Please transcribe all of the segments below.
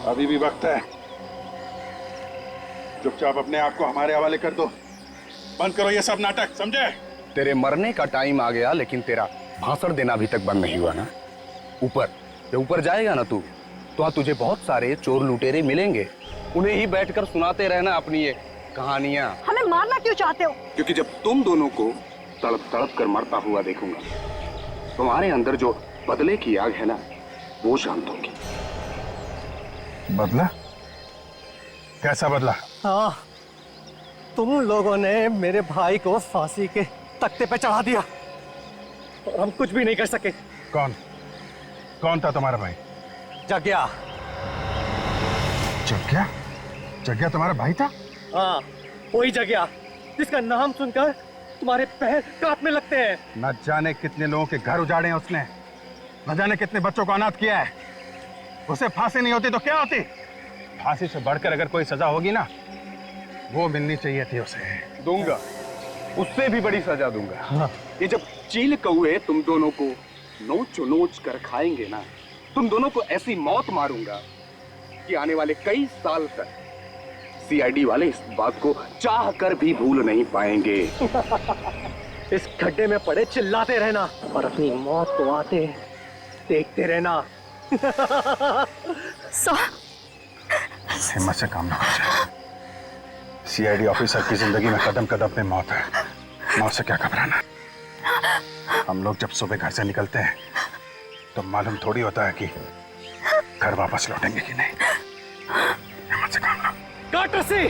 अभी भी वक्त है। चुपचाप अपने आप को हमारे हवाले कर दो। बंद करो ये सब नाटक, समझे? तेरे मरने का टाइम आ गया, लेकिन तेरा भाषण देना अभी तक बंद नहीं हुआ ना। ऊपर जब ऊपर जाएगा ना तू, तो वहां तुझे बहुत सारे चोर लुटेरे मिलेंगे। उन्हें ही बैठकर सुनाते रहना अपनी ये कहानियां। हमें मारना क्यों चाहते हो? क्योंकि जब तुम दोनों को तड़प तड़प कर मरता हुआ देखूंगा, तुम्हारे अंदर जो बदले की आग है ना, वो शांत होगी। बदला? कैसा बदला? हाँ, तुम लोगों ने मेरे भाई को फांसी के तख्ते पे चढ़ा दिया और हम कुछ भी नहीं कर सके। कौन कौन था तुम्हारा भाई? जग्या। जग्या? जग्या तुम्हारा भाई था? हाँ, वही जग्या जिसका नाम सुनकर तुम्हारे पैर कांपने लगते हैं। न जाने कितने लोगों के घर उजाड़े हैं उसने, न जाने कितने बच्चों को अनाथ किया है। उसे फांसी नहीं होती तो क्या होती? फांसी से बढ़कर अगर कोई सजा होगी ना, वो मिलनी चाहिए थी उसे। दूंगा, उससे भी बड़ी सजा दूंगा। हाँ। ये जब चील कौए तुम दोनों को नोच नोच कर खाएंगे ना, तुम दोनों को ऐसी मौत मारूंगा कि आने वाले कई साल तक सीआईडी वाले इस बात को चाह कर भी भूल नहीं पाएंगे। इस गड्ढे में पड़े चिल्लाते रहना और अपनी मौत को आते देखते रहना। हिम्मत से काम ना कर। सीआईडी ऑफिसर की जिंदगी में कदम कदम पे मौत है। मौत से क्या घबराना। हम लोग जब सुबह घर से निकलते हैं तो मालूम थोड़ी होता है कि घर वापस लौटेंगे कि नहीं। हिम्मत से काम लो। काट रस्सी।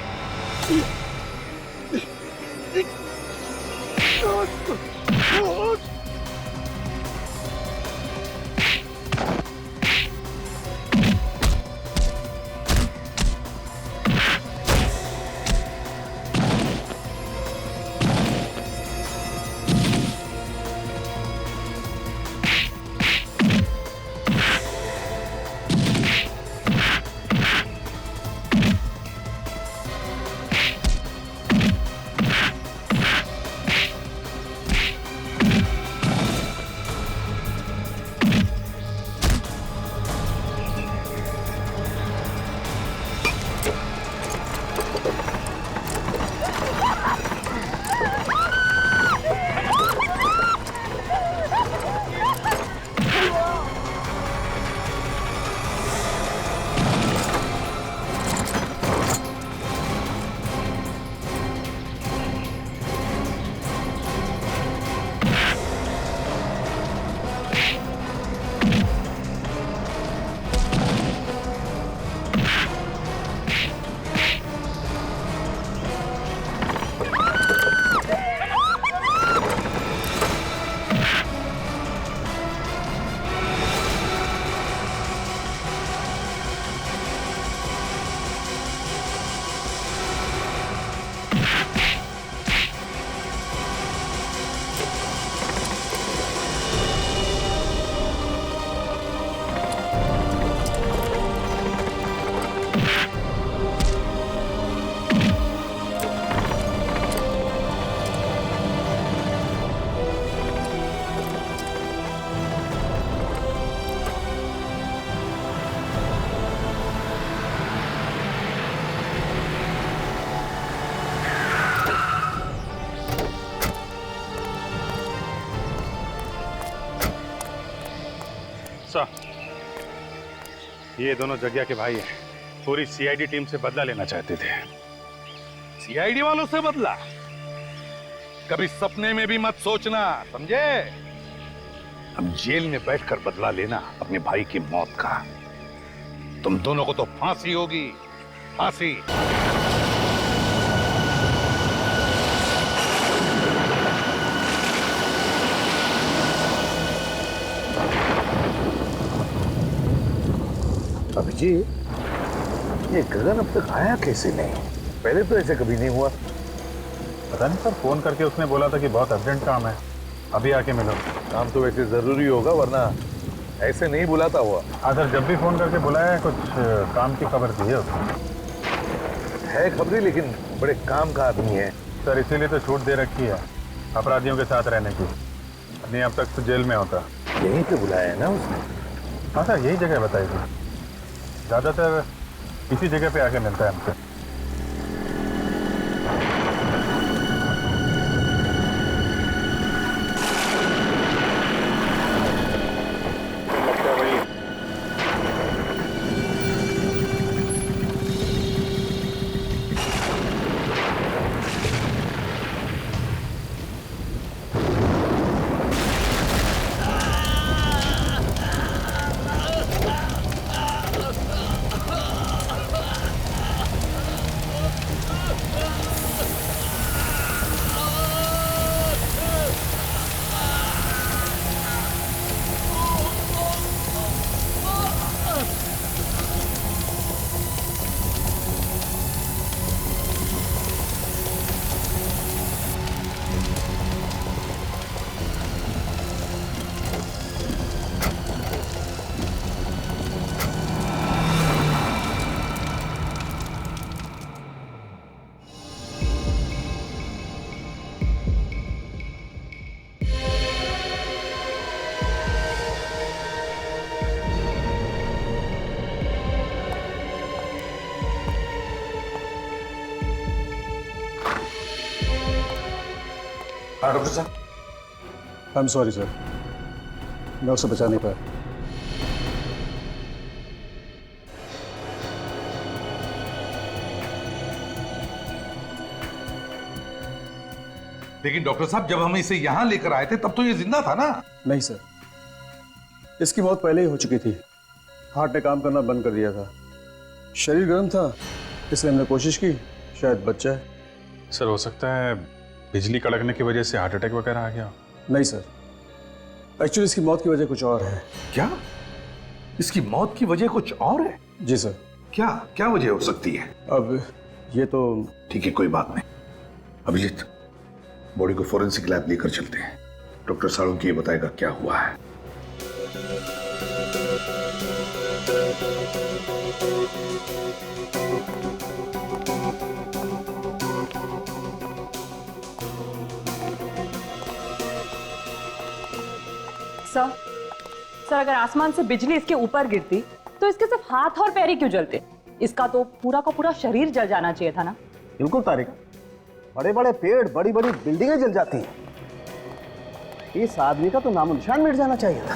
ये दोनों जग्या के भाई हैं। पूरी सीआईडी टीम से बदला लेना चाहते थे। सीआईडी वालों से बदला? कभी सपने में भी मत सोचना, समझे? हम जेल में बैठकर बदला लेना अपने भाई की मौत का। तुम दोनों को तो फांसी होगी, फांसी। अभिजीत, ये गगन अब तक आया कैसे नहीं? पहले तो ऐसे कभी नहीं हुआ। पता नहीं सर, फोन करके उसने बोला था कि बहुत अर्जेंट काम है, अभी आके मिलो। काम तो वैसे जरूरी होगा, वरना ऐसे नहीं बुलाता हुआ। हाँ सर, जब भी फोन करके बुलाया है कुछ काम की खबर दी है उसने। है खबरी, लेकिन बड़े काम का आदमी है सर, इसीलिए तो छूट दे रखी है अपराधियों के साथ रहने की। नहीं अब तक तो जेल में होता। यहीं पे बुलाया है ना उसने? हाँ सर, यही जगह बताई थी। ज़्यादातर इसी जगह पे आके मिलता है हमसे। लगता है वही। हाँ डॉक्टर साहब। आई एम सॉरी सर, मैं उसे बचा नहीं पाया। लेकिन डॉक्टर साहब, जब हम इसे यहां लेकर आए थे तब तो ये जिंदा था ना? नहीं सर, इसकी मौत पहले ही हो चुकी थी। हार्ट ने काम करना बंद कर दिया था। शरीर गर्म था, इसलिए हमने कोशिश की शायद बच जाए। सर हो सकता है बिजली कड़कने की वजह से हार्ट अटैक वगैरह आ गया। नहीं सर, एक्चुअली इसकी मौत की वजह कुछ और है। क्या? इसकी मौत की वजह कुछ और है? जी सर। क्या क्या वजह हो सकती है? अब ये तो ठीक है, कोई बात नहीं। अभिजीत, बॉडी को फोरेंसिक लैब लेकर चलते हैं। डॉक्टर साळुंखे ये बताएगा क्या हुआ है। सर, अगर आसमान से बिजली इसके ऊपर गिरती तो इसके सिर्फ हाथ और पैर ही क्यों जलते? इसका तो पूरा का पूरा शरीर जल जाना चाहिए था ना। बिल्कुल तारिक, बड़े बड़े पेड़, बड़ी बड़ी बिल्डिंगें जल जाती हैं। इस आदमी का तो नामो निशान मिट जाना चाहिए था।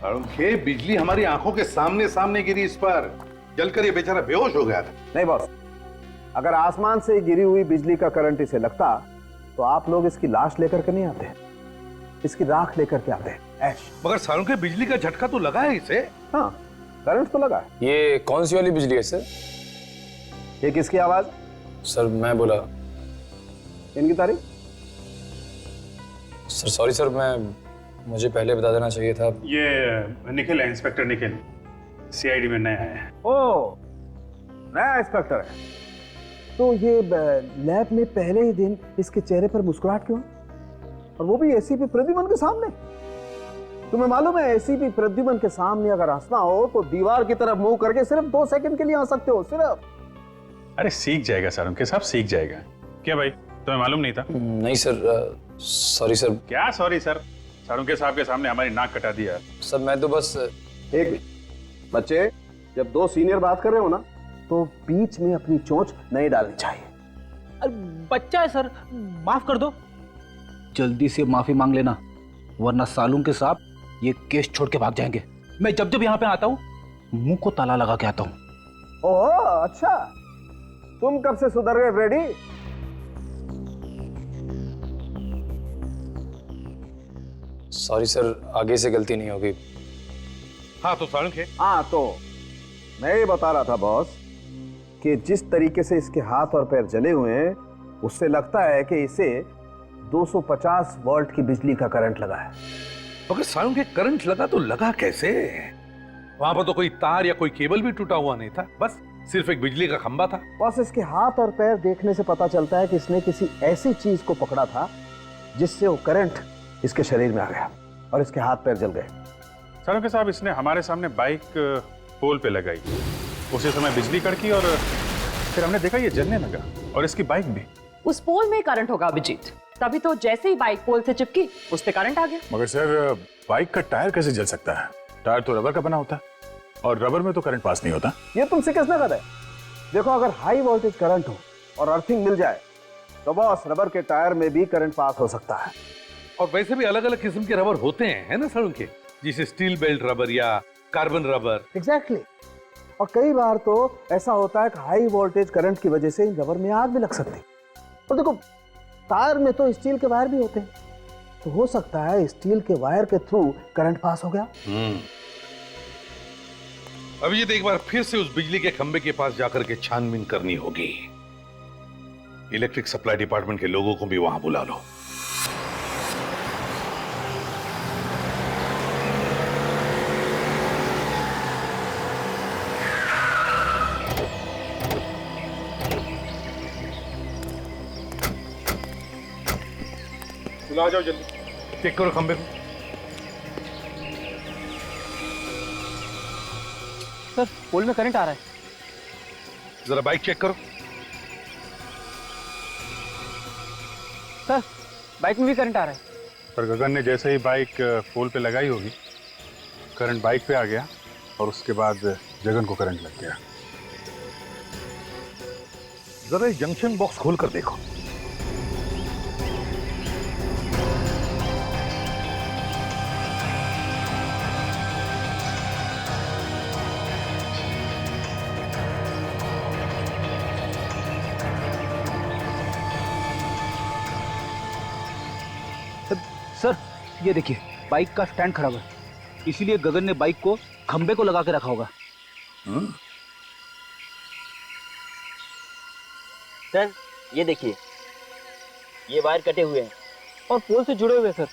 साळुंखे, बिजली हमारी आंखों के सामने सामने गिरी इस पर, जलकर ये बेचारा बेहोश हो गया था। नहीं बॉस, अगर आसमान से गिरी हुई बिजली का करंट इसे लगता तो आप लोग इसकी लाश लेकर के नहीं आते, इसकी राख लेकर के आते। ऐश। मगर साळुंखे, बिजली का झटका तो लगा है इसे। हाँ, करंट तो लगा। ये कौन सी वाली बिजली है सर? ये किसकी आवाज? सर मैं बोला। इनकी तारीख? सर सॉरी सर, मुझे पहले बता देना चाहिए था। ये निखिल है, इंस्पेक्टर निखिल, सीआईडी में नया है। ओ, नया इंस्पेक्टर है। तो ये लैब में पहले ही दिन इसके चेहरे पर मुस्कुराहट क्यों? और वो भी एसीपी प्रद्युमन के सामने। तुम्हें मालूम है, एसीपी प्रद्युमन के सामने अगर हंसना हो तो दीवार की तरफ मुंह करके सिर्फ 2 सेकंड के लिए हंस सकते हो, सिर्फ। अरे सीख जाएगा साळुंखे साहब, सीख जाएगा। क्या भाई, तुम्हें मालूम नहीं था? नहीं सर, सॉरी सर। क्या सॉरी सर? साळुंखे साहब के सामने हमारी नाक कटा दिया। सर मैं तो बस। एक बच्चे, जब 2 सीनियर बात कर रहे हो ना तो बीच में अपनी चोंच नहीं डालनी चाहिए। अरे बच्चा है सर, माफ कर दो। जल्दी से माफी मांग लेना, वरना साळुंखे साहब ये केस छोड़ के भाग जाएंगे। मैं जब जब यहाँ पे आता हूँ मुंह को ताला लगा के आता हूँ। ओह अच्छा, तुम कब से सुधर गए फ्रेडी? सॉरी सर, आगे से गलती नहीं होगी। हाँ तो साळुंखे, हाँ तो मैं ये बता रहा था बॉस कि जिस तरीके से इसके हाथ और पैर जले हुए हैं उससे लगता है कि इसे 250 वोल्ट की बिजली का करंट लगा है। मगर साळुंखे, करंट लगा तो लगा कैसे? वहां पर तो कोई तार या कोई केबल भी टूटा हुआ नहीं था, बस सिर्फ एक बिजली का खंभा था। बस इसके हाथ और पैर देखने से पता चलता है कि इसने किसी ऐसी चीज को पकड़ा था जिससे वो करंट इसके शरीर में आ गया और इसके हाथ पैर जल गए। साळुंखे साहब, इसने हमारे सामने बाइक पोल पे लगाई, उसी समय बिजली कड़की और फिर हमने देखा ये जलने लगा, और इसकी बाइक भी। उस पोल में करंट होगा अभिजीत, तभी तो जैसे ही बाइक पोल से चिपकी उस पे करंट आ गया। मगर सर, बाइक का टायर कैसे जल सकता है? टायर तो रबर का बना होता है और रबर में तो करंट पास नहीं होता। ये तुमसे किसने कहा है? देखो, अगर हाई वोल्टेज करंट हो और अर्थिंग मिल जाए तो बॉस रबर के टायर में भी करंट पास हो सकता है। और वैसे भी अलग अलग किस्म के रबर होते हैं, है ना सालुंके के, जैसे स्टील बेल्ट रबर या कार्बन रबर। एग्जैक्टली। और कई बार तो ऐसा होता है कि हाई वोल्टेज करंट की वजह से इन रबर में आग भी लग सकती है। और देखो, टायर में तो स्टील के वायर भी होते हैं, तो हो सकता है स्टील के वायर के थ्रू करंट पास हो गया। अब ये तो एक बार फिर से उस बिजली के खंबे के पास जाकर के छानबीन करनी होगी। इलेक्ट्रिक सप्लाई डिपार्टमेंट के लोगों को भी वहां बुला लो। बुला जाओ जल्दी। चेक करो खंबे को। सर, पोल में करंट आ रहा है। जरा बाइक चेक करो। सर, बाइक में भी करंट आ रहा है। पर गगन ने जैसे ही बाइक पोल पे लगाई होगी, करंट बाइक पे आ गया और उसके बाद जगन को करंट लग गया। जरा ये जंक्शन बॉक्स खोल कर देखो। सर, ये देखिए, बाइक का स्टैंड खराब है, इसीलिए गगन ने बाइक को खंबे को लगा के रखा होगा। सर, ये देखिए, ये वायर कटे हुए हैं और पोल से जुड़े हुए हैं सर।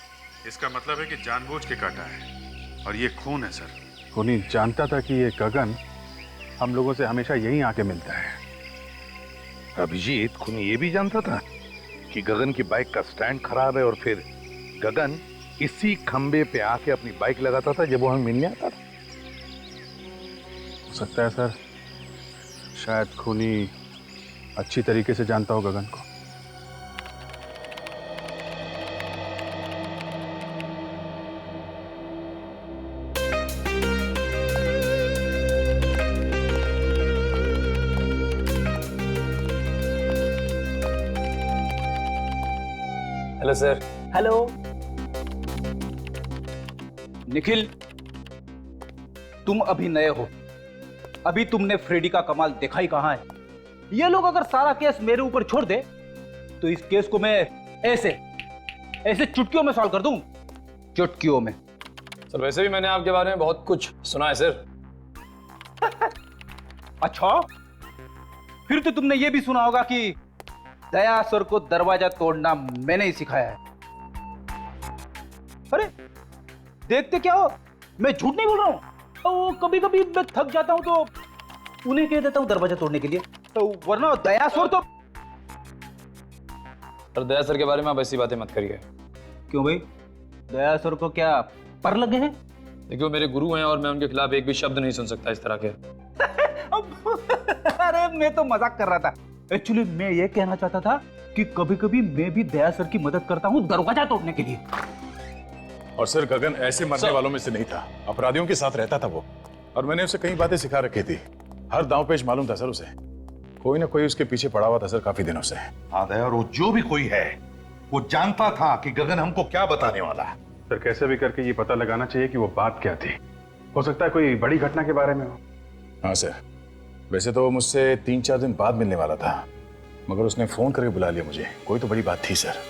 इसका मतलब है कि जानबूझ के काटा है और ये खून है सर। खूनी जानता था कि ये गगन हम लोगों से हमेशा यहीं आके मिलता है। अभिजीत खूनी ये भी जानता था कि गगन की बाइक का स्टैंड खराब है और फिर गगन इसी खंबे पे आके अपनी बाइक लगाता था जब वो हमें मिलने आता था। हो सकता है सर, शायद खूनी अच्छी तरीके से जानता हो गगन को। Hello sir. हेलो। निखिल, तुम अभी नए हो, अभी तुमने फ्रेडी का कमाल देखा ही कहां है। ये लोग अगर सारा केस मेरे ऊपर छोड़ दे तो इस केस को मैं ऐसे ऐसे चुटकियों में सॉल्व कर दूं, चुटकियों में। सर, वैसे भी मैंने आपके बारे में बहुत कुछ सुना है सर। अच्छा, फिर तो तुमने ये भी सुना होगा कि दया सर को दरवाजा तोड़ना मैंने ही सिखाया है। अरे देखते क्या हो, मैं झूठ नहीं बोल रहा हूं। तो कभी कभी मैं थक जाता हूं तो उन्हें कह देता हूं दरवाजा तोड़ने के लिए, तो वरना दया सर तो। सर, दया सर के बारे में आप ऐसी बातें मत करिए। क्यों भाई, दया सर को क्या पर लगे हैं? देखिए, वो मेरे गुरु हैं और मैं उनके खिलाफ एक भी शब्द नहीं सुन सकता इस तरह के। अरे मैं तो मजाक कर रहा था। एक्चुअली मैं ये कहना चाहता था कि कभी कभी मैं भी दया सर की मदद करता हूँ दरवाजा तोड़ने के लिए। और सर, गगन ऐसे मरने वालों में से नहीं था, अपराधियों के साथ रहता था वो, और मैंने उसे कई बातें सिखा रखी थी। हर दांव पेच मालूम था सर उसे। कोई ना कोई उसके पीछे पड़ा हुआ था सर काफी दिनों से। हाँ दया, और वो जो भी कोई है वो जानता था कि गगन हमको क्या बताने वाला है। सर, कैसे भी करके ये पता लगाना चाहिए कि वो बात क्या थी। हो सकता है कोई बड़ी घटना के बारे में हो। हाँ सर, वैसे तो वो मुझसे 3-4 दिन बाद मिलने वाला था, मगर उसने फोन करके बुला लिया मुझे। कोई तो बड़ी बात थी सर।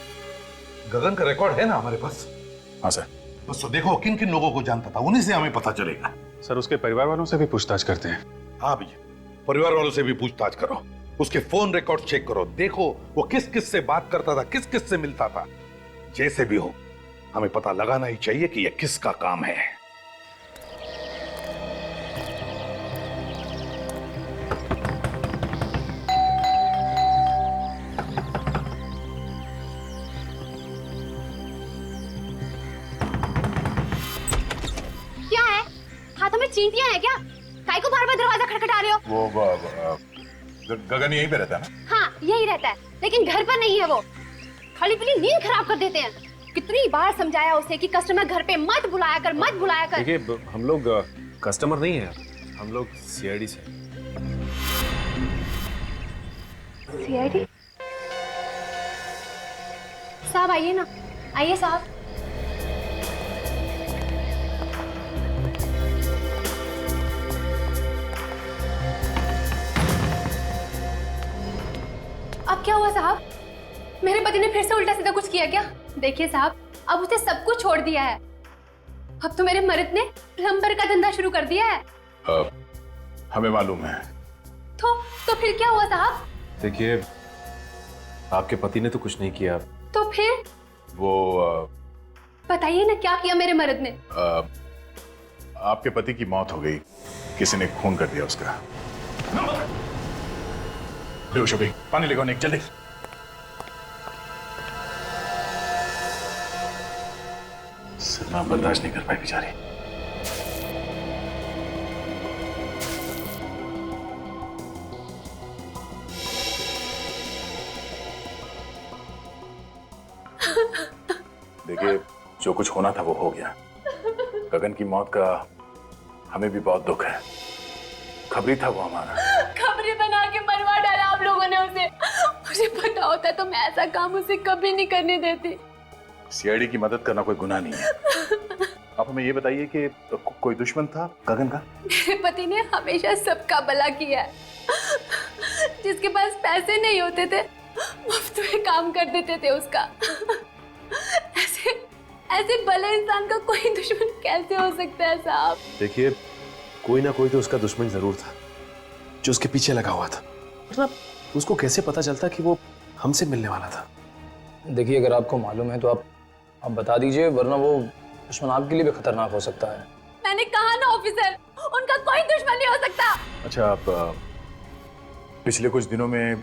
गगन का रिकॉर्ड है ना हमारे पास? हाँ सर। बस तो देखो किन किन लोगों को जानता था, उन्हीं से हमें पता चलेगा। सर, उसके परिवार वालों से भी पूछताछ करते हैं। हाँ भैया, परिवार वालों से भी पूछताछ करो, उसके फोन रिकॉर्ड चेक करो, देखो वो किस किस से बात करता था, किस किस से मिलता था। जैसे भी हो, हमें पता लगाना ही चाहिए कि यह किसका काम है। क्या है? हाथों में चींटियां हैं क्या? काहे को बार-बार दरवाजा खटखटा रहे हो? वो गगन यहीं पे रहता है ना? हाँ, यही रहता है, लेकिन घर पर नहीं है वो। खाली पीली नींद खराब कर देते हैं। कितनी बार समझाया उसे कि कस्टमर घर पे मत बुलाया कर, मत बुलाया कर। देखिए, हम लोग कस्टमर नहीं है, हम लोग सीआईडी से। सीआईडी? साहब आइए ना, आइए साहब। अब क्या हुआ साहब? मेरे पति ने फिर से उल्टा सीधा कुछ किया क्या? देखिए साहब, अब उसे सब कुछ छोड़ दिया है। अब तो मेरे मर्द ने प्लम्बर का धंधा शुरू कर दिया है। हमें मालूम है। तो फिर क्या हुआ साहब? देखिए, आपके पति ने तो कुछ नहीं किया। तो फिर? वो बताइए ना, क्या किया मेरे मर्द ने? आपके पति की मौत हो गई, किसी ने खून कर दिया उसका। बेहोश हो गई, पानी लेकर निक जल्दी। सदमा बर्दाश्त नहीं कर पाई बेचारी। देखिए, जो कुछ होना था वो हो गया। गगन की मौत का हमें भी बहुत दुख है। खबरी था वो हमारा। खबरी बना के मरवा डाला आप लोगों ने उसे। मुझे पता होता तो मैं ऐसा काम उसे कभी नहीं करने देती। सीआईडी की मदद करना कोई गुनाह नहीं है। आप हमें ये बताइए कि कोई दुश्मन था गगन का? मेरे पति ने हमेशा सबका भला किया है। जिसके पास पैसे नहीं होते थे, मुफ्त में काम कर देते थे उसका। ऐसे भले इंसान का कोई दुश्मन कैसे हो सकता है साहब? देखिए, कोई ना कोई तो उसका दुश्मन जरूर था जो उसके पीछे लगा हुआ था। मतलब उसको कैसे पता चलता कि वो हमसे मिलने वाला था? देखिए, अगर आपको मालूम है तो आप बता दीजिए, वरना वो दुश्मन आपके लिए भी खतरनाक हो सकता है। मैंने कहा ना ऑफिसर, उनका कोई दुश्मन नहीं हो सकता। अच्छा, आप पिछले कुछ दिनों में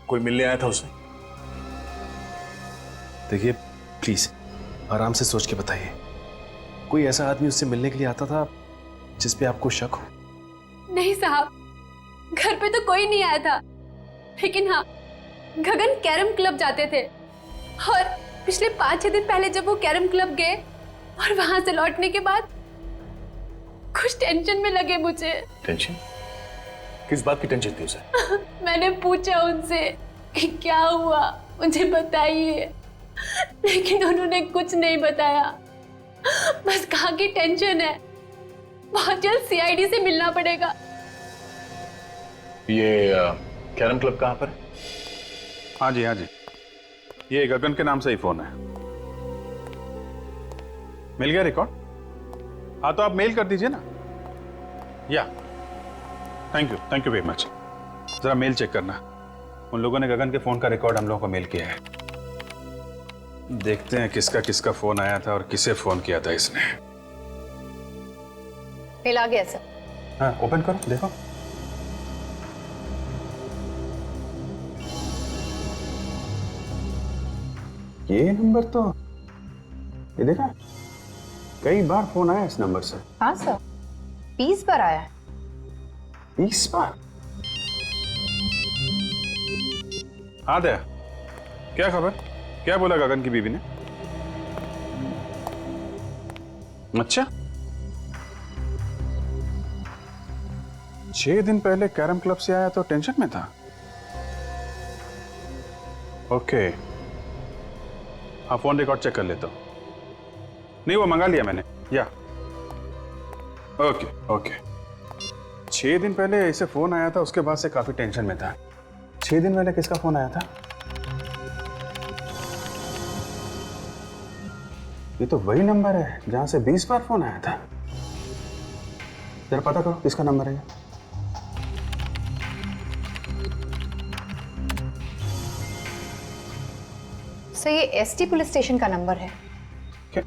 कोई मिलने आया था उससे? देखिए, प्लीज आराम से सोच के बताइए। कोई ऐसा आदमी उससे मिलने के लिए आता था जिस पे आपको शक हो? नहीं साहब, घर पे तो कोई नहीं आया था। लेकिन हाँ, गगन कैरम क्लब जाते थे और पिछले 5-6 दिन पहले जब वो कैरम क्लब गए और वहां से लौटने के बाद कुछ टेंशन में लगे मुझे। टेंशन? किस बात की टेंशन थी उसे? मैंने पूछा उनसे कि क्या हुआ, मुझे बताइए, लेकिन उन्होंने कुछ नहीं बताया। बस कहा कि टेंशन है, बहुत जल्द सीआईडी से मिलना पड़ेगा। ये कैरम क्लब कहाँ पर है? हाँ जी, हाँ जी, ये गगन के नाम से ही फोन है। मिल गया रिकॉर्ड? हाँ, तो आप मेल कर दीजिए ना। या थैंक यू वेरी मच। जरा मेल चेक करना। उन लोगों ने गगन के फोन का रिकॉर्ड हम लोगों को मेल किया है। देखते हैं किसका किसका फोन आया था और किसे फोन किया था इसने। मेल आ गया सर। हाँ, ओपन करो, देखो। ये नंबर तो, ये देखा, कई बार फोन आया इस नंबर से। हाँ सर, 20 बार आया है। 20 बार? हाँ दया, क्या खबर? क्या बोला गगन की बीवी ने? अच्छा, 6 दिन पहले कैरम क्लब से आया तो टेंशन में था। ओके, हाँ, फोन रिकॉर्ड चेक कर लेता हूं। नहीं, वो मंगा लिया मैंने। या ओके। 6 दिन पहले इसे फोन आया था, उसके बाद से काफी टेंशन में था। 6 दिन पहले किसका फोन आया था? ये तो वही नंबर है जहां से 20 बार फोन आया था। जरा पता करो किसका नंबर है। सर, ये एसटी पुलिस स्टेशन का नंबर है। क्या?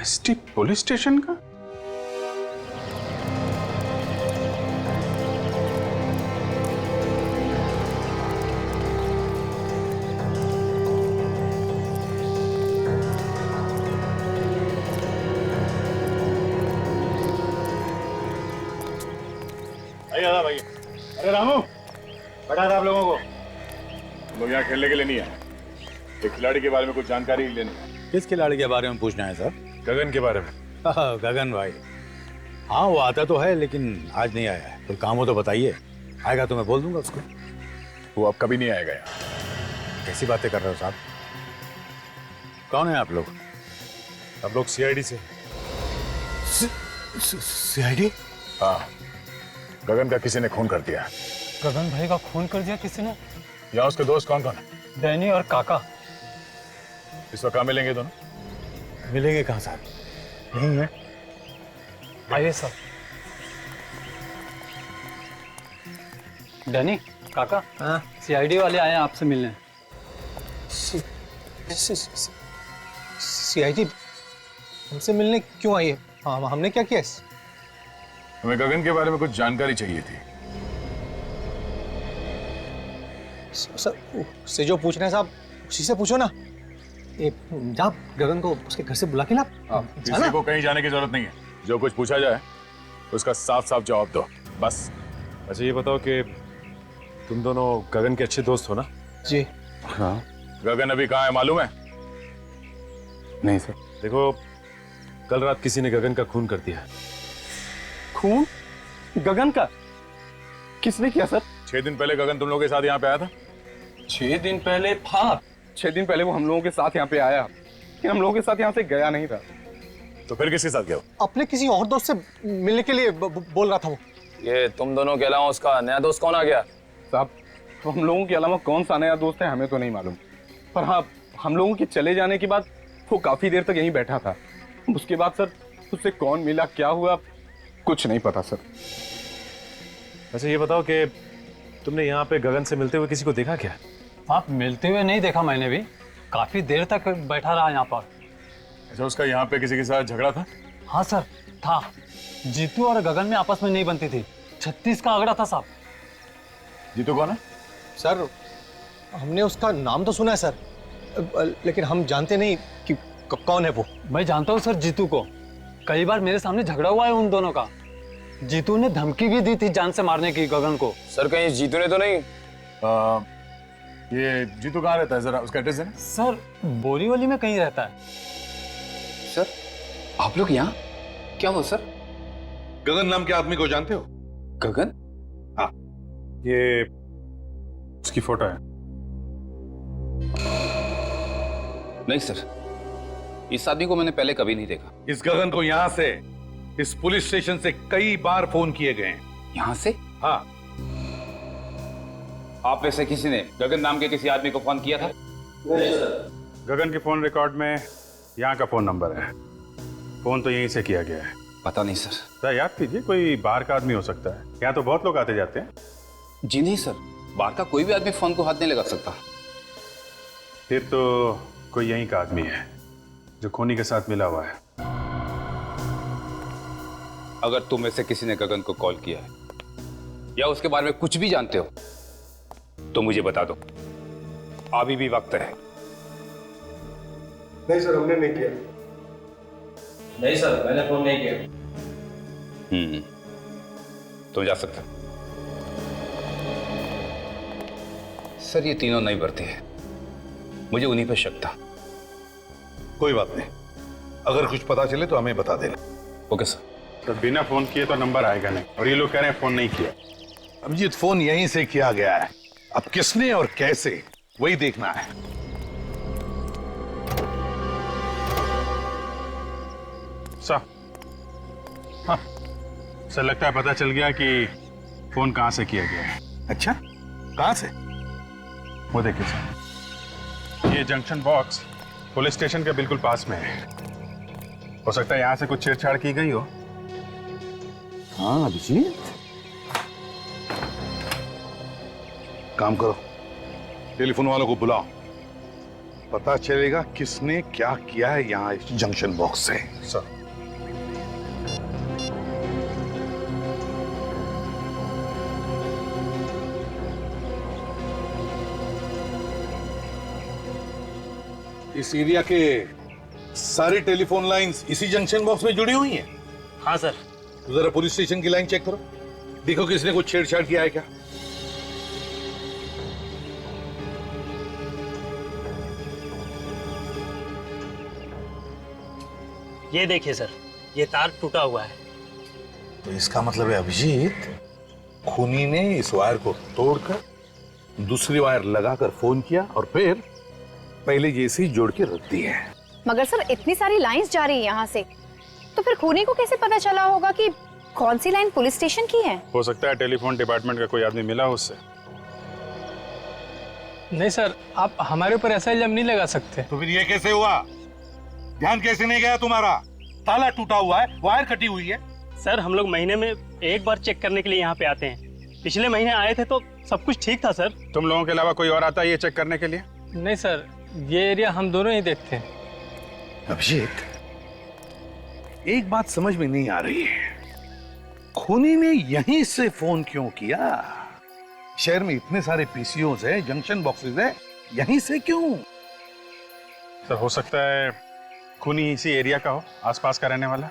एसटी पुलिस स्टेशन का? भाई, अरे रामू, बता था आप लोगों को, लोग यहाँ खेलने के लिए नहीं आए। एक खिलाड़ी के बारे में कुछ जानकारी लेनी है। किस खिलाड़ी के बारे में पूछना है सर? गगन के बारे में। गगन भाई, हाँ वो आता तो है लेकिन आज नहीं आया है। कोई काम हो तो बताइए, आएगा तो मैं बोल दूंगा उसको। वो अब कभी नहीं आएगा यहाँ। कैसी बातें कर रहे हो साहब? कौन है आप लोग? हम लोग सीआईडी से। सीआईडी? हाँ, गगन का किसी ने खून कर दिया। गगन भाई का खून कर दिया किसी ने? यहाँ उसके दोस्त कौन कौन है? डैनी और काका। इस वक्त कहाँ मिलेंगे दोनों? मिलेंगे कहाँ साहब? नहीं है। आइए सर। डैनी, काका, हाँ सीआईडी वाले आए हैं आपसे मिलने। सीआईडी हमसे मिलने क्यों आई है? हाँ, हमने क्या किया? हमें गगन के बारे में कुछ जानकारी चाहिए थी। सर, से जो पूछ रहे हैं साहब, उसी से पूछो ना। जा गगन को उसके घर से बुला के ला। किसी को कहीं जाने की जरूरत नहीं है। जो कुछ पूछा जाए उसका साफ साफ जवाब दो, बस। अच्छा ये बताओ कि तुम दोनों गगन के अच्छे दोस्त हो ना? जी हाँ। गगन अभी कहाँ है मालूम है? नहीं सर। देखो, कल रात किसी ने गगन का खून कर दिया। खून? गगन का? किसने किया सर? 6 दिन पहले गगन तुम लोगों के साथ यहाँ पे आया था। 6 दिन पहले? हाँ, 6 दिन पहले वो हम लोगों के साथ यहाँ पे आया, लेकिन हम लोगों के साथ यहाँ से गया नहीं था। तो फिर किसके साथ गया? अपने किसी और दोस्त से मिलने के लिए बोल रहा था वो। ये तुम दोनों के अलावा उसका नया दोस्त कौन आ गया? साहब, तो हम लोगों के अलावा कौन सा नया दोस्त है हमें तो नहीं मालूम, पर हाँ, हम लोगों के चले जाने के बाद वो काफी देर तक यहीं बैठा था। उसके बाद सर उससे कौन मिला, क्या हुआ, कुछ नहीं पता सर। अच्छा ये बताओ कि तुमने यहाँ पे गगन से मिलते हुए किसी को देखा क्या? आप मिलते हुए नहीं देखा मैंने भी, काफी देर तक बैठा रहा यहाँ पर। अच्छा, उसका यहाँ पे किसी के साथ झगड़ा था? हाँ सर, था। जीतू और गगन में आपस में नहीं बनती थी। 36 का आंकड़ा था साहब। जीतू कौन है? सर, हमने उसका नाम तो सुना है सर, लेकिन हम जानते नहीं कि कौन है वो। मैं जानता हूँ सर जीतू को, कई बार मेरे सामने झगड़ा हुआ है उन दोनों का। जीतू ने धमकी भी दी थी जान से मारने की गगन को। सर कहीं जीतू ने तो नहीं? ये जीतू कहाँ रहता है, जरा उसका एड्रेस है? सर बोरीवली में कहीं रहता है। सर आप लोग यहाँ क्या हो? सर गगन नाम के आदमी को जानते हो? गगन? हाँ, ये उसकी फोटो है। नहीं सर, इस आदमी को मैंने पहले कभी नहीं देखा। इस गगन को यहाँ से, इस पुलिस स्टेशन से कई बार फोन किए गए हैं। यहाँ से? हाँ। आप में से किसी ने गगन नाम के किसी आदमी को फोन किया था? नहीं सर। गगन के फोन रिकॉर्ड में यहाँ का फोन नंबर है। फोन तो यहीं से किया गया है। पता नहीं सर। सर याद कीजिए, कोई बाहर का आदमी हो सकता है। यहाँ तो बहुत लोग आते जाते हैं। जी नहीं सर, बाहर का कोई भी आदमी फोन को हाथ नहीं लगा सकता। फिर तो कोई यहीं का आदमी है जो खूनी के साथ मिला हुआ है। अगर तुम में से किसी ने गगन को कॉल किया है या उसके बारे में कुछ भी जानते हो तो मुझे बता दो, अभी भी वक्त है। नहीं सर, हमने नहीं किया। नहीं सर, मैंने फोन नहीं किया। तुम जा सकते हो। सर ये तीनों नहीं बढ़ते हैं, मुझे उन्हीं पर शक था। कोई बात नहीं, अगर कुछ पता चले तो हमें बता देना। Okay sir. तो बिना फोन किए तो नंबर आएगा नहीं, और ये लोग कह रहे हैं फोन नहीं किया। अभिजीत, फोन यहीं से किया गया है, अब किसने और कैसे वही देखना है। सर, हाँ सर, लगता है पता चल गया कि फोन कहां से किया गया है। अच्छा, कहां से? वो देखिए सर, ये जंक्शन बॉक्स पुलिस स्टेशन के बिल्कुल पास में है। हो सकता है यहां से कुछ छेड़छाड़ की गई हो। हाँ अभिजीत, काम करो, टेलीफोन वालों को बुलाओ, पता चलेगा किसने क्या किया है यहाँ इस जंक्शन बॉक्स से। सर, इस एरिया के सारी टेलीफोन लाइंस इसी जंक्शन बॉक्स में जुड़ी हुई हैं? हाँ सर। तो जरा पुलिस स्टेशन की लाइन चेक करो, देखो किसने कुछ छेड़छाड़ किया है क्या। ये देखिए सर, ये तार टूटा हुआ है। तो इसका मतलब है अभिजीत, खूनी ने इस वायर को तोड़कर दूसरी वायर लगाकर फोन किया और फिर पहले जैसे ही जोड़ के रख दी है। मगर सर इतनी सारी लाइंस जा रही है यहाँ से, तो फिर खूनी को कैसे पता चला होगा कि कौन सी लाइन पुलिस स्टेशन की है? हो सकता है टेलीफोन डिपार्टमेंट का कोई आदमी मिला उससे। नहीं सर, आप हमारे ऊपर ऐसा इल्जाम नहीं लगा सकते। तो फिर ये कैसे हुआ? ध्यान कैसे नहीं गया तुम्हारा? ताला टूटा हुआ है, वायर कटी हुई है। सर हम लोग महीने में एक बार चेक करने के लिए यहाँ पे आते हैं। पिछले महीने आए थे तो सब कुछ ठीक था सर। तुम लोगों के अलावा कोई और आता है ये चेक करने के लिए? नहीं सर, ये एरिया हम दोनों ही देखते हैं। अभिजीत, एक बात समझ में नहीं आ रही है, खूनी ने यहीं से फोन क्यों किया? शहर में इतने सारे पीसीओज है, जंक्शन बॉक्सेस है, यहीं से क्यों? सर हो सकता है खूनी इसी एरिया का हो, आसपास का रहने वाला।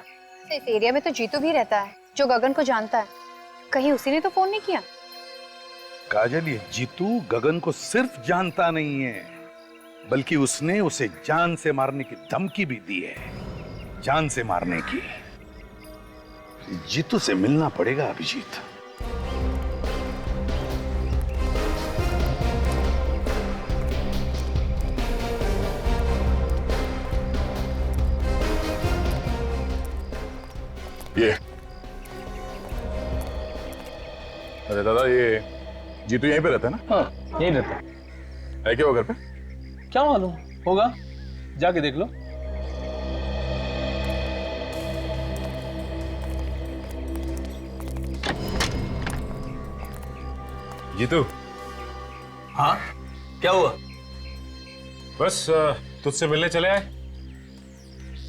इस एरिया में तो जीतू भी रहता है जो गगन को जानता है। कहीं उसी ने तो फोन नहीं किया? काजल, ये जीतू गगन को सिर्फ जानता नहीं है, बल्कि उसने उसे जान से मारने की धमकी भी दी है। जान से मारने की। जीतू से मिलना पड़ेगा अभिजीत। ये अरे दादा, ये जीतू यहीं पे रहता है ना? हाँ यहीं रहता है क्या वो घर पे? क्या मालूम होगा, जाके देख लो। जीतू। हाँ क्या हुआ? बस तुझसे मिलने चले आए।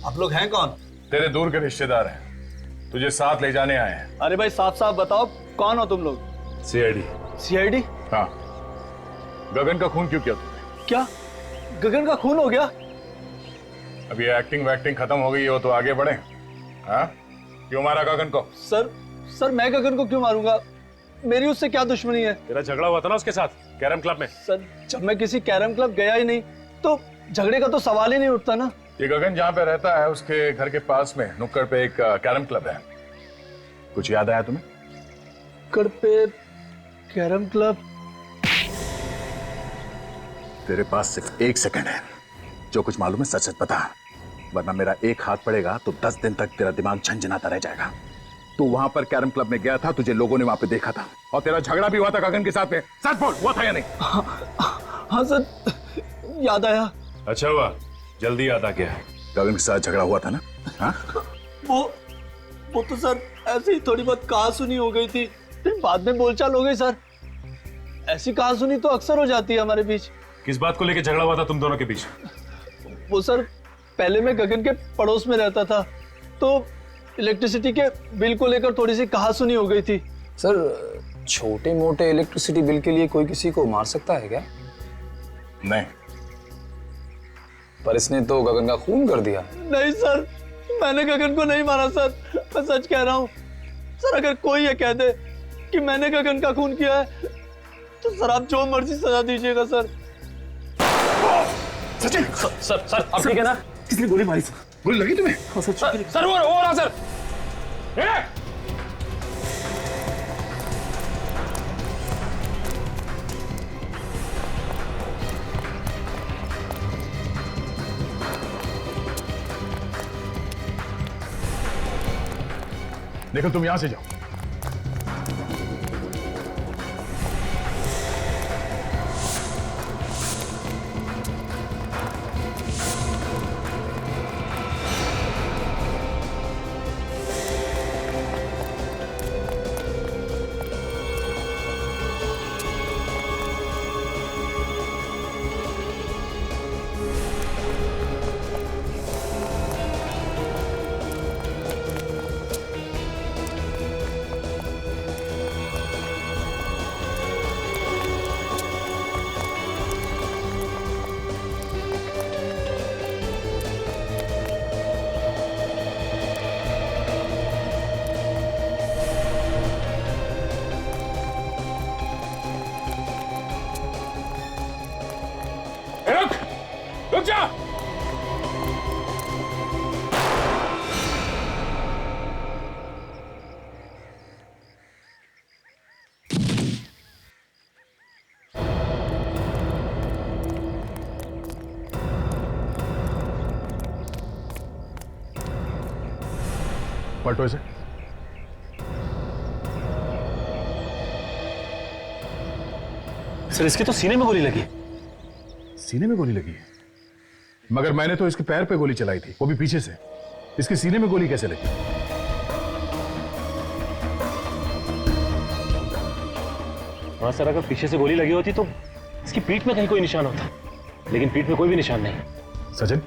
आप लोग हैं कौन? तेरे दूर के रिश्तेदार हैं, तुझे साथ ले जाने आए हैं। अरे भाई साफ साफ बताओ, कौन हो तुम लोग? सीआईडी। सीआईडी? हाँ। गगन का खून क्यों किया तुमने? क्या गगन का खून हो गया? अब ये एक्टिंग वैक्टिंग खत्म हो गई हो तो आगे बढ़े। हाँ, क्यों मारा गगन को? सर मैं गगन को क्यों मारूंगा? मेरी उससे क्या दुश्मनी है? तेरा झगड़ा हुआ था ना उसके साथ कैरम क्लब में। सर जब मैं किसी कैरम क्लब गया ही नहीं तो झगड़े का तो सवाल ही नहीं उठता ना। ये गगन जहाँ पे रहता है उसके घर के पास में नुक्कड़ पे एक कैरम क्लब है। कुछ याद आया तुम्हें? नुक्कड़ पे कैरम क्लब? तेरे पास सिर्फ 1 सेकंड है, जो कुछ मालूम है सच सच बता, वरना मेरा एक हाथ पड़ेगा तो 10 दिन तक तेरा दिमाग झंझनाता रह जाएगा। तू वहां पर कैरम क्लब में गया था, तुझे लोगों ने वहां पे देखा था, और तेरा झगड़ा भी हुआ था गगन के साथ में। सच बोल, हुआ था या नहीं? हाँ सर, याद आया। अच्छा हुआ, जल्दी याद आ गया। गगन के साथ झगड़ा हुआ था ना? हाँ? वो तो सर ऐसे ही थोड़ी बहुत कहा सुनी हो गई थी, फिर बाद में बोलचाल हो गई सर। ऐसी कहा सुनी तो अक्सर हो जाती है हमारे बीच। किस बात को लेकर झगड़ा हुआ था तुम दोनों के बीच? वो सर, पहले मैं गगन के पड़ोस में रहता था, तो इलेक्ट्रिसिटी के बिल को लेकर थोड़ी सी कहासुनी हो गई थी। सर छोटे मोटे इलेक्ट्रिसिटी बिल के लिए कोई किसी को मार सकता है क्या? नहीं। पर इसने तो गगन का खून कर दिया। नहीं सर, मैंने गगन को नहीं मारा सर, मैं सच कह रहा हूँ सर। अगर कोई ये कह दे कि मैंने गगन का खून किया है तो सर आप जो मर्जी सजा दीजिएगा सर। सचिन! सर आप ठीक है ना? किसने गोली मारी? गोली लगी तुम्हें? सर वो रहा सर। देखो तुम यहां से जाओ। रुक जा। पलटो इसे। सर इसके तो सीने में गोली लगी। सीने में गोली लगी है? मगर मैंने तो इसके पैर पे गोली चलाई थी, वो भी पीछे से। इसके सीने में गोली कैसे लगी? हाँ सर, अगर पीछे से गोली लगी होती तो इसकी पीठ में कहीं कोई निशान होता, लेकिन पीठ में कोई भी निशान नहीं। सचिन,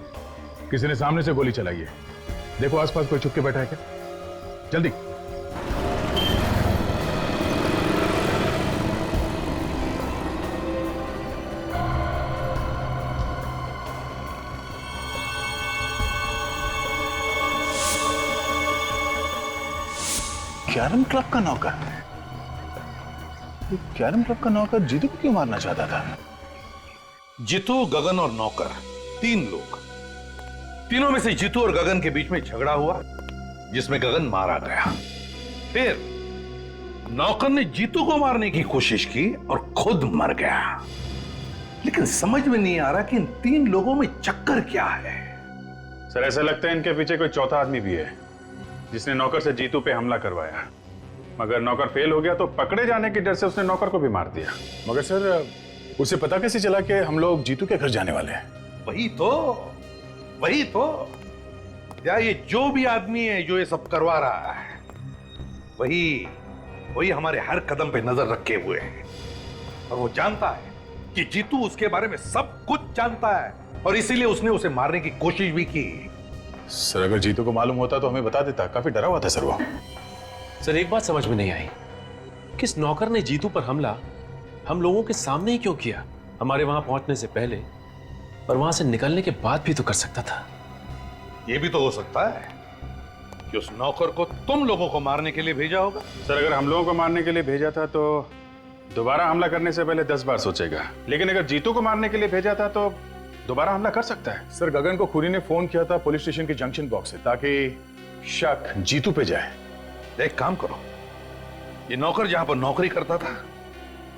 किसी ने सामने से गोली चलाई है। देखो आसपास कोई छुप के बैठा है क्या? जल्दी। कैरम क्लब का नौकर? कैरम क्लब का नौकर जीतू को क्यों मारना चाहता था? जीतू, गगन और नौकर, 3 लोग। तीनों में से जीतू और गगन के बीच में झगड़ा हुआ, जिसमें गगन मारा गया। फिर नौकर ने जीतू को मारने की कोशिश की और खुद मर गया। लेकिन समझ में नहीं आ रहा कि इन 3 लोगों में चक्कर क्या है। सर, ऐसा लगता है इनके पीछे कोई चौथा आदमी भी है, जिसने नौकर से जीतू पे हमला करवाया। मगर नौकर फेल हो गया तो पकड़े जाने के डर से उसने नौकर को भी मार दिया। मगर सर, उसे पता कैसे चला कि हम लोग जीतू के घर जाने वाले हैं? वही तो या ये जो भी आदमी है जो ये सब करवा रहा है, वही हमारे हर कदम पे नजर रखे हुए है। और वो जानता है कि जीतू उसके बारे में सब कुछ जानता है, और इसीलिए उसने उसे मारने की कोशिश भी की। सर, अगर जीतू को मालूम होता तो हमें बता देता। काफी डरा हुआ था सर वो। सर एक बात समझ में नहीं आई, किस नौकर ने जीतू पर हमला हम लोगों के सामने ही क्यों किया? हमारे वहां पहुंचने से पहले और वहां से निकलने के बाद भी तो कर सकता था। ये भी तो हो सकता है कि उस नौकर को तुम लोगों को मारने के लिए भेजा होगा। सर, अगर हम लोगों को मारने के लिए भेजा था तो दोबारा हमला करने से पहले 10 बार सोचेगा। लेकिन अगर जीतू को मारने के लिए भेजा था तो दोबारा हमला कर सकता है। सर, गगन को खूनी ने फोन किया था पुलिस स्टेशन के जंक्शन बॉक्स से, ताकि शक जीतू पे जाए। एक काम करो, ये नौकर जहां पर नौकरी करता था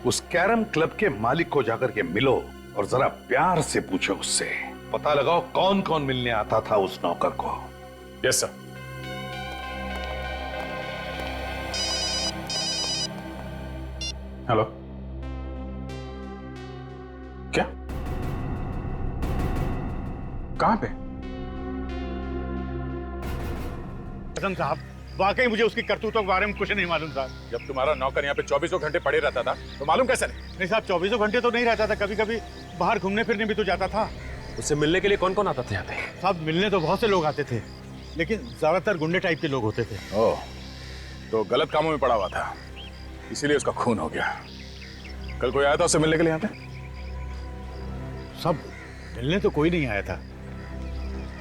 उस कैरम क्लब के मालिक को जाकर के मिलो और जरा प्यार से पूछो उससे, पता लगाओ कौन कौन मिलने आता था उस नौकर को। Yes sir. हेलो, क्या? कहां पे? कसम साहब, वाकई मुझे उसकी करतूतों के बारे में कुछ नहीं मालूम था। जब तुम्हारा नौकर यहाँ पे 24 घंटे पड़े रहता था तो मालूम कैसे नहीं? नहीं साहब, 24 घंटे तो नहीं रहता था, कभी कभी बाहर घूमने फिरने भी तो जाता था। उससे मिलने के लिए कौन कौन आता था यहाँ पे? साहब, मिलने तो बहुत से लोग आते थे, लेकिन ज्यादातर गुंडे टाइप के लोग होते थे। ओह, तो गलत कामों में पड़ा हुआ था, इसीलिए उसका खून हो गया। कल कोई आया था उससे मिलने के लिए यहाँ पे? सब मिलने तो कोई नहीं आया था।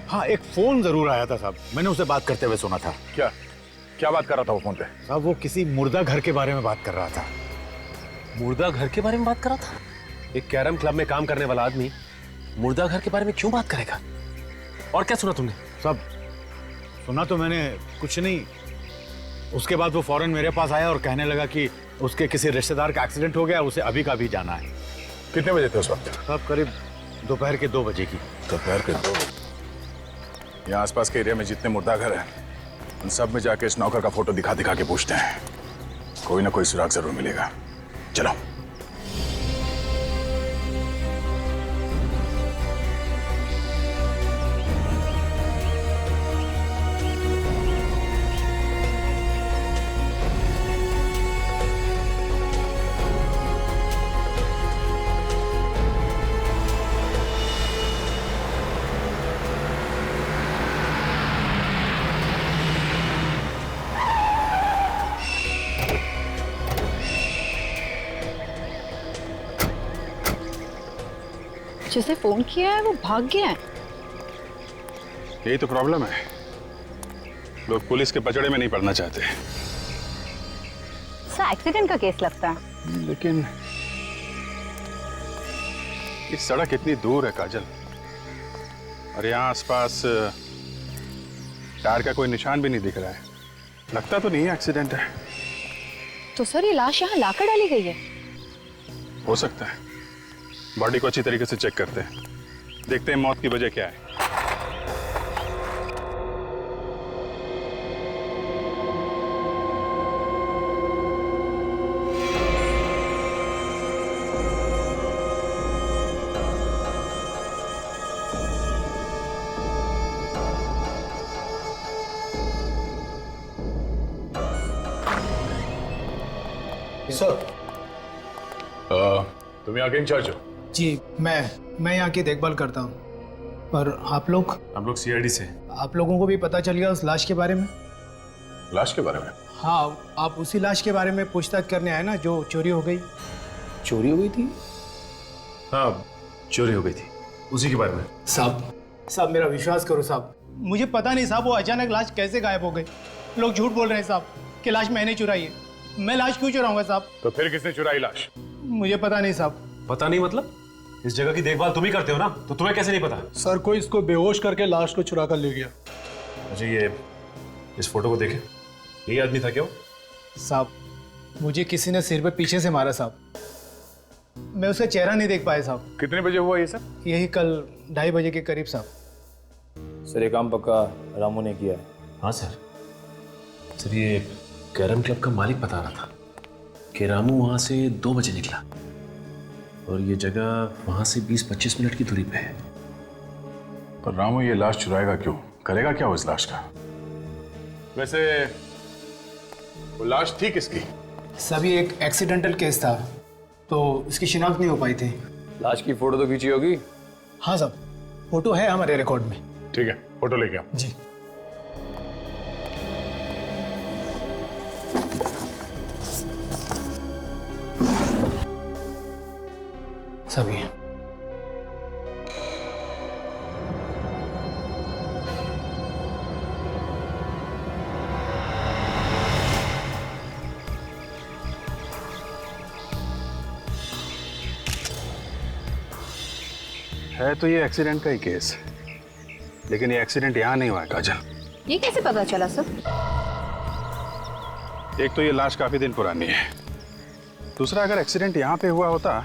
हाँ, एक फोन जरूर आया था साहब, मैंने उसे बात करते हुए सुना था। क्या बात कर रहा था वो फोन पे? साहब, वो किसी मुर्दा घर के बारे में बात कर रहा था। मुर्दा घर के बारे में बात कर रहा था? एक कैरम क्लब में काम करने वाला आदमी मुर्दा घर के बारे में क्यों बात करेगा? और क्या सुना तुमने? सब सुना तो मैंने कुछ नहीं। उसके बाद वो फौरन मेरे पास आया और कहने लगा कि उसके किसी रिश्तेदार का एक्सीडेंट हो गया, उसे अभी का अभी जाना है। कितने बजे थे उस वक्त? साहब, करीब दोपहर के 2 बजे की। दोपहर के 2 बजे? यहाँ आसपास के एरिया में जितने मुर्दा घर हैं उन सब में जाके इस नौकर का फोटो दिखा दिखा के पूछते हैं, कोई ना कोई सुराग जरूर मिलेगा। चलो। जिसे फोन किया है वो भाग गया है। यही तो प्रॉब्लम है, लोग पुलिस के पचड़े में नहीं पड़ना चाहते। सर, एक्सीडेंट का केस लगता है। लेकिन इस सड़क इतनी दूर है काजल, और यहाँ आसपास टायर का कोई निशान भी नहीं दिख रहा है। लगता तो नहीं है एक्सीडेंट है। तो सर, ये लाश यहाँ लाकर डाली गई है? हो सकता है। बॉडी को अच्छी तरीके से चेक करते हैं, देखते हैं मौत की वजह क्या है। सर। तुम यहाँ के इंचार्ज हो? जी, मैं यहाँ की देखभाल करता हूँ। पर आप लोग? हम लोग सीआईडी से। आप लोगों को भी पता चल गया उस लाश के बारे में? लाश के बारे में? हाँ, आप उसी लाश के बारे में पूछताछ करने आए ना जो चोरी हो गई? चोरी हो गई थी? हाँ, चोरी हो गई थी, उसी के बारे में। साहब मेरा विश्वास करो साहब, मुझे पता नहीं साहब वो अचानक लाश कैसे गायब हो गई। लोग झूठ बोल रहे हैं साहब कि लाश मैंने चुराई है। मैं लाश क्यों चुराऊंगा साहब? तो फिर किसने चुराई लाश? मुझे पता नहीं साहब। पता नहीं मतलब? इस जगह की देखभाल तुम ही करते हो ना, तो तुम्हें कैसे नहीं पता? सर कोई इसको बेहोश करके लाश को चुरा कर ले गया। अच्छा, ये इस फोटो को देखे, यही आदमी था क्या वो? साहब मुझे किसी ने सिर पे पीछे से मारा साहब, मैं उसका चेहरा नहीं देख पाया साहब। कितने बजे हुआ ये सब? यही कल 2:30 बजे के करीब साहब। सर ये काम पक्का रामू ने किया है? हाँ सर। सर ये कैरम क्लब का मालिक बता रहा था कि रामू वहाँ से 2 बजे निकला और ये जगह वहाँ से 20-25 मिनट की दूरी पे है। पर रामू ये लाश चुराएगा क्यों? करेगा क्या उस लाश का? वैसे वो लाश थी किसकी? सभी एक एक्सीडेंटल केस था तो इसकी शिनाख्त नहीं हो पाई थी। लाश की फोटो तो खींची होगी? हाँ साहब, फोटो है हमारे रिकॉर्ड में। ठीक है, फोटो लेके आओ। जी। सभी है तो ये एक्सीडेंट का ही केस, लेकिन ये एक्सीडेंट यहाँ नहीं हुआ है काजल। ये कैसे पता चला सर? एक तो ये लाश काफी दिन पुरानी है, दूसरा अगर एक्सीडेंट यहाँ पे हुआ होता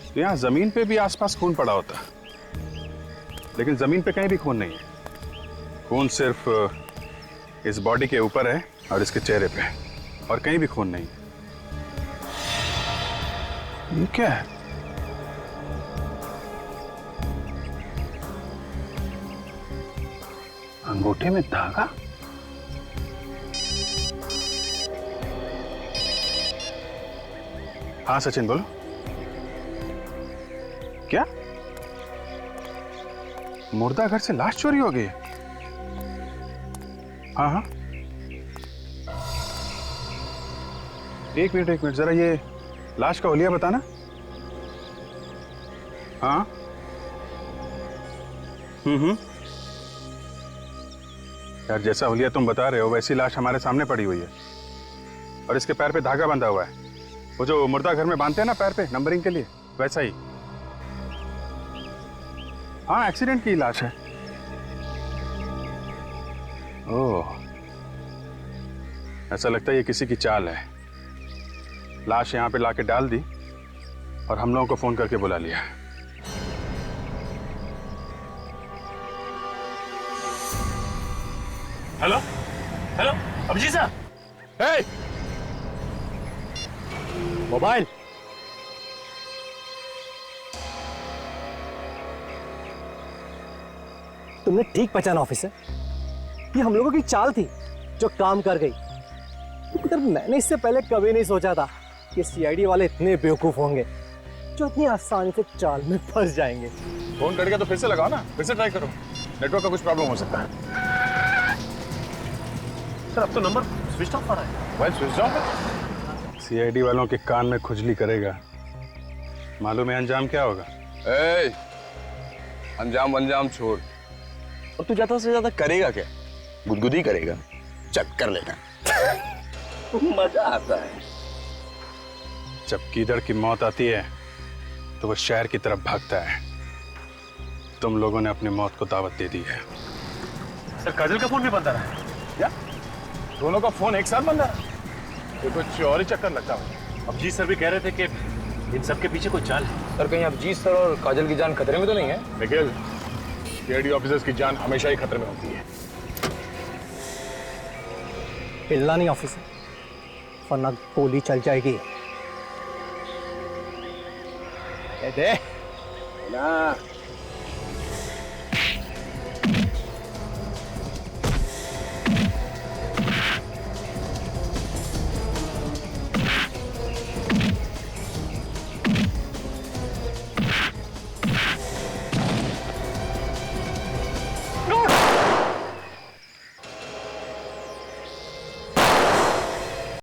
तो यहाँ जमीन पे भी आसपास खून पड़ा होता, लेकिन जमीन पे कहीं भी खून नहीं है। खून सिर्फ इस बॉडी के ऊपर है और इसके चेहरे पे, और कहीं भी खून नहीं। ये क्या है? अंगूठे में धागा? हाँ सचिन बोलो। क्या मुर्दा घर से लाश चोरी हो गई? हाँ हाँ, एक मिनट जरा ये लाश का हुलिया बताना। हाँ यार, जैसा हुलिया तुम बता रहे हो वैसी लाश हमारे सामने पड़ी हुई है और इसके पैर पे धागा बंधा हुआ है, वो जो मुर्दा घर में बांधते हैं ना पैर पे नंबरिंग के लिए, वैसा ही। हाँ, एक्सीडेंट की लाश है। ओह, ऐसा लगता है ये किसी की चाल है। लाश यहाँ पे लाके डाल दी और हम लोगों को फोन करके बुला लिया। हेलो हेलो, अभिजीत साहब। हे, मोबाइल। तुमने ठीक पहचाना ऑफिसर, ये हम लोगों की चाल थी जो काम कर गई। मगर मैंने इससे पहले कभी नहीं सोचा था कि सीआईडी वाले इतने बेवकूफ होंगे जो इतनी आसानी से चाल में फंस जाएंगे। फोन कट गया तो फिर से लगाओ ना, फिर से ट्राई करो, नेटवर्क का कुछ प्रॉब्लम हो सकता है। सर अब तो नंबर स्विच ऑफ आ रहा है। मोबाइल स्विच ऑफ है? सीआईडी वालों के कान में खुजली करेगा, मालूम है अंजाम क्या होगा? अंजाम छोड़, और तू ज्यादा से ज्यादा करेगा क्या? गुदगुदी करेगा, चट कर लेगा। मजा आता है। जब कीदड़ की मौत आती है तो वो शहर की तरफ भागता है। तुम लोगों ने अपनी मौत को दावत दे दी है। सर काजल का फोन भी बंद आ रहा है क्या? दोनों का फोन एक साथ बंद है? ये कुछ और ही चक्कर लगता है। अभिजीत सर भी कह रहे थे कि इन सब के पीछे कोई चाल है। सर कहीं अभिजीत सर और काजल की जान खतरे में तो नहीं है? निखिल, सीआईडी ऑफिसर्स की जान हमेशा ही खतरे में होती है। हिलना नहीं ऑफिसर, वरना गोली चल जाएगी। ना